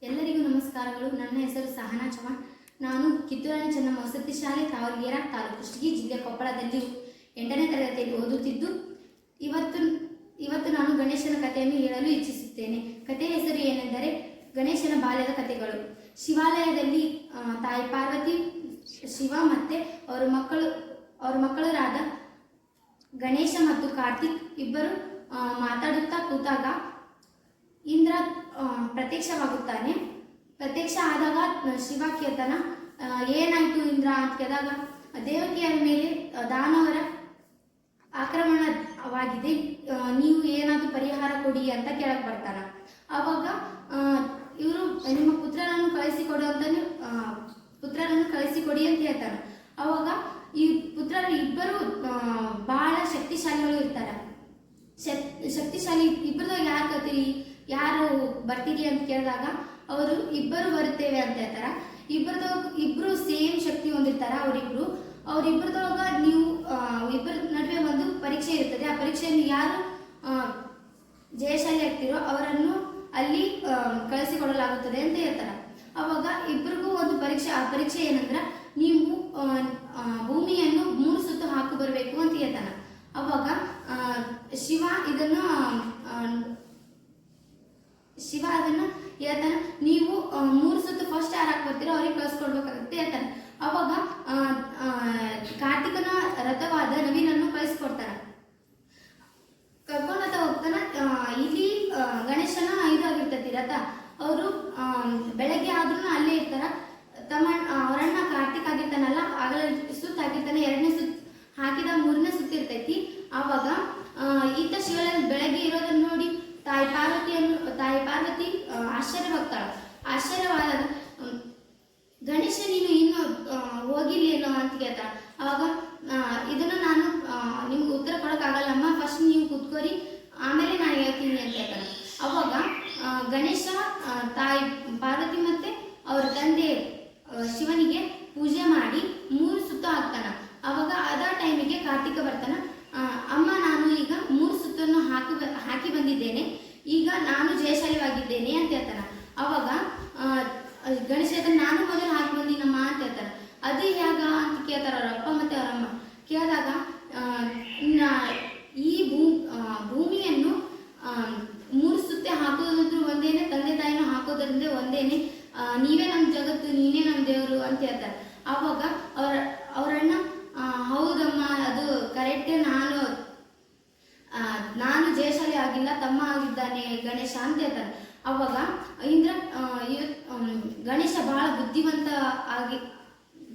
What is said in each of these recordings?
ಎಲ್ಲರಿಗೂ ನಮಸ್ಕಾರಗಳು. ನನ್ನ ಹೆಸರು ಸಹನಾ ಚವಾಣ್. ನಾನು ಕಿತ್ತೂರಾಣಿ ಚೆನ್ನಮ್ಮ ವಸತಿ ಶಾಲೆ ತಾವರಗೆರೆ ತಾಲೂಕು ಕುಷ್ಟಗಿ ಜಿಲ್ಲೆ ಕೊಪ್ಪಳದಲ್ಲಿ 8ನೇ ತರಗತಿಯಲ್ಲಿ ಓದುತ್ತಿದ್ದು ಇವತ್ತು ನಾನು ಗಣೇಶನ ಕಥೆಯನ್ನು ಹೇಳಲು ಇಚ್ಛಿಸುತ್ತೇನೆ. ಕಥೆಯ ಹೆಸರು ಏನೆಂದರೆ ಗಣೇಶನ ಬಾಲ್ಯದ ಕಥೆಗಳು. ಶಿವಾಲಯದಲ್ಲಿ ತಾಯಿ ಪಾರ್ವತಿ, ಶಿವ ಮತ್ತೆ ಅವರ ಮಕ್ಕಳರಾದ ಗಣೇಶ ಮತ್ತು ಕಾರ್ತಿಕ್ ಇಬ್ಬರು ಮಾತಾಡುತ್ತಾ ಕೂತಾಗ ಇಂದ್ರ ಪ್ರತ್ಯಕ್ಷವಾಗುತ್ತಾನೆ. ಪ್ರತ್ಯಕ್ಷ ಆದಾಗ ಶಿವ ಕೇಳ್ತಾನ, ಏನಾಯ್ತು ಇಂದ್ರ ಅಂತ ಕೇಳಿದಾಗ ದೇವಕಿಯರ ಮೇಲೆ ದಾನವರ ಆಕ್ರಮಣವಾಗಿದೆ, ನೀವು ಏನಾದರೂ ಪರಿಹಾರ ಕೊಡಿ ಅಂತ ಕೇಳಕ್ ಬರ್ತಾನ. ಆವಾಗ ಇವರು ನಿಮ್ಮ ಪುತ್ರರನ್ನು ಕಳಿಸಿಕೊಡಿ ಅಂತ ಹೇಳ್ತಾನೆ. ಅವಾಗ ಈ ಪುತ್ರರು ಇಬ್ಬರು ಬಹಳ ಶಕ್ತಿಶಾಲಿಗಳು ಇರ್ತಾರೆ. ಶಕ್ತಿಶಾಲಿ ಇಬ್ಬರದಾಗ ಯಾರು ಬರ್ತೀರಿ ಅಂತ ಕೇಳಿದಾಗ ಅವರು ಇಬ್ಬರು ಬರುತ್ತೇವೆ ಅಂತ ಹೇಳ್ತಾರ. ಇಬ್ರು ಸೇಮ್ ಶಕ್ತಿ ಹೊಂದಿರ್ತಾರ. ಅವರಿಬ್ಬರದೊಳಗ ನೀವು ಇಬ್ಬರ ನಡುವೆ ಒಂದು ಪರೀಕ್ಷೆ ಇರ್ತದೆ. ಆ ಪರೀಕ್ಷೆಯಲ್ಲಿ ಯಾರು ಜಯಶಾಲಿ ಆಗ್ತಿರೋ ಅವರನ್ನು ಅಲ್ಲಿ ಕಳಿಸಿಕೊಡಲಾಗುತ್ತದೆ ಅಂತ ಹೇಳ್ತಾರ. ಅವಾಗ ಇಬ್ಬರಿಗೂ ಒಂದು ಪರೀಕ್ಷೆ. ಆ ಪರೀಕ್ಷೆ ಏನಂದ್ರ ನೀವು ಭೂಮಿಯನ್ನು 3 ಸುತ್ತು ಹಾಕು ಬರಬೇಕು ಅಂತ ಹೇಳ್ತಾನ. ಅವಾಗ ಶಿವ ಅದನ್ನ ಹೇಳ್ತಾನ, ನೀವು 3 ಸುತ್ತು ಫಸ್ಟ್ ಯಾರು ಹಾಕಿ ಬರ್ತೀರೋ ಅವ್ರಿಗೆ ಕಳಿಸ್ಕೊಡ್ಬೇಕಾಗುತ್ತೆ ಹೇಳ್ತಾನೆ. ಅವಾಗ ಕಾರ್ತಿಕನ ರಥವಾದ ನವೀನನ್ನು ಕಳಿಸ್ಕೊಡ್ತಾರ. ಕರ್ಕೊಂಡತ ಹೋಗ್ತಾನ. ಇಲ್ಲಿ ಗಣೇಶನ ಇದಾಗಿರ್ತೈತಿ ರಥ. ಅವರು ಬೆಳಗ್ಗೆ ಆದ್ರೂ ಅಲ್ಲೇ ಇರ್ತಾರ. ಅವರಣ್ಣ ಕಾರ್ತಿಕ್ ಆಗಿರ್ತಾನಲ್ಲ, ಆಗಲೇ ಸುತ್ತ ಹಾಕಿರ್ತಾನೆ. 2ನೇ ಸುತ್ತು ಹಾಕಿದ 3ನೇ ಸುತ್ತು ಇರ್ತೈತಿ. ಆವಾಗ ಈತ ಶಿವಲಿಂಗ ಬೆಳಗ್ಗೆ ಇರೋದನ್ನ ನೋಡಿ ತಾಯಿ ಪಾರ್ವತಿ ಆಶ್ಚರ್ಯವಾದ ಗಣೇಶ ನೀನು ಇನ್ನು ಹೋಗಿಲ್ಲೇನೋ ಅಂತ ಕೇಳ್ತಾಳ. ಅವಾಗ ಇದನ್ನ ನಾನು ನಿಮ್ಗೆ ಉತ್ತರ ಕೊಡೋಕ್ಕಾಗಲ್ಲಮ್ಮ, ಫಸ್ಟ್ ನೀವು ಕೂತ್ಕೋರಿ, ಆಮೇಲೆ ನಾನು ಹೇಳ್ತೀನಿ ಅಂತ ಹೇಳ್ತಾನೆ. ಅವಾಗ ಗಣೇಶ ತಾಯಿ ಪಾರ್ವತಿ ಮತ್ತೆ ಅವರ ತಂದೆ ಶಿವನಿಗೆ ಪೂಜೆ ಮಾಡಿ 3 ಸುತ್ತು ಹಾಕ್ತಾನ. ಅವಾಗ ಅದ ಟೈಮಿಗೆ ಕಾರ್ತಿಕ ಬರ್ತಾನ. ಅಮ್ಮ, ನಾನು ಈಗ 3 ಸುತ್ತನ್ನು ಹಾಕಿ ಬಂದಿದ್ದೇನೆ, ಈಗ ನಾನು ಜಯಶಾಲಿಯಾಗಿದ್ದೇನೆ ಅಂತ ಹೇಳ್ತಾನ. ಅವಾಗ ಗಣೇಶ ಹೇಳ್ತಾನೆ, ನಾನು ಮೊದಲು ಹಾಕಿ ಬಂದಿನಮ್ಮ ಅಂತ ಹೇಳ್ತಾನೆ. ಅದು ಹೇಗ ಅಂತ ಕೇಳ್ತಾರ ಅವ್ರ ಅಪ್ಪ ಮತ್ತೆ ಅವರಮ್ಮ. ಕೇಳಿದಾಗ ಈ ಭೂಮಿಯನ್ನು 3 ಸುತ್ತೆ ಹಾಕೋದ್ರೂ ಒಂದೇನೆ, ತಂದೆ ತಾಯಿನೂ ಹಾಕೋದ್ರಿಂದ ಒಂದೇನೆ, ನೀವೇ ನಮ್ಮ ಜಗತ್ತು, ನೀನೇ ನಮ್ಮ ದೇವರು ಅಂತ ಹೇಳ್ತಾರೆ. ಆವಾಗ ಅವರಣ್ಣ, ಹೌದಮ್ಮ ಅದು ಕರೆಕ್ಟ್, ನಾನು ಜಯಶಾಲಿ ಆಗಿಲ್ಲ, ತಮ್ಮ ಆಗಿದ್ದಾನೆ ಗಣೇಶ ಅಂತ ಹೇಳ್ತಾನೆ. ಅವಾಗ ಇಂದ್ರ ಗಣೇಶ ಬಹಳ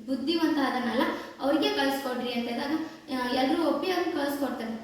ಬುದ್ಧಿವಂತ ಅದನ್ನಲ್ಲ, ಅವ್ರಿಗೆ ಕಳಿಸ್ಕೊಡ್ರಿ ಅಂತ ಹೇಳಿದಾಗ ಎಲ್ಲರೂ ಒಪ್ಪಿ ಅದನ್ನ ಕಳಿಸ್ಕೊಡ್ತಾನೆ.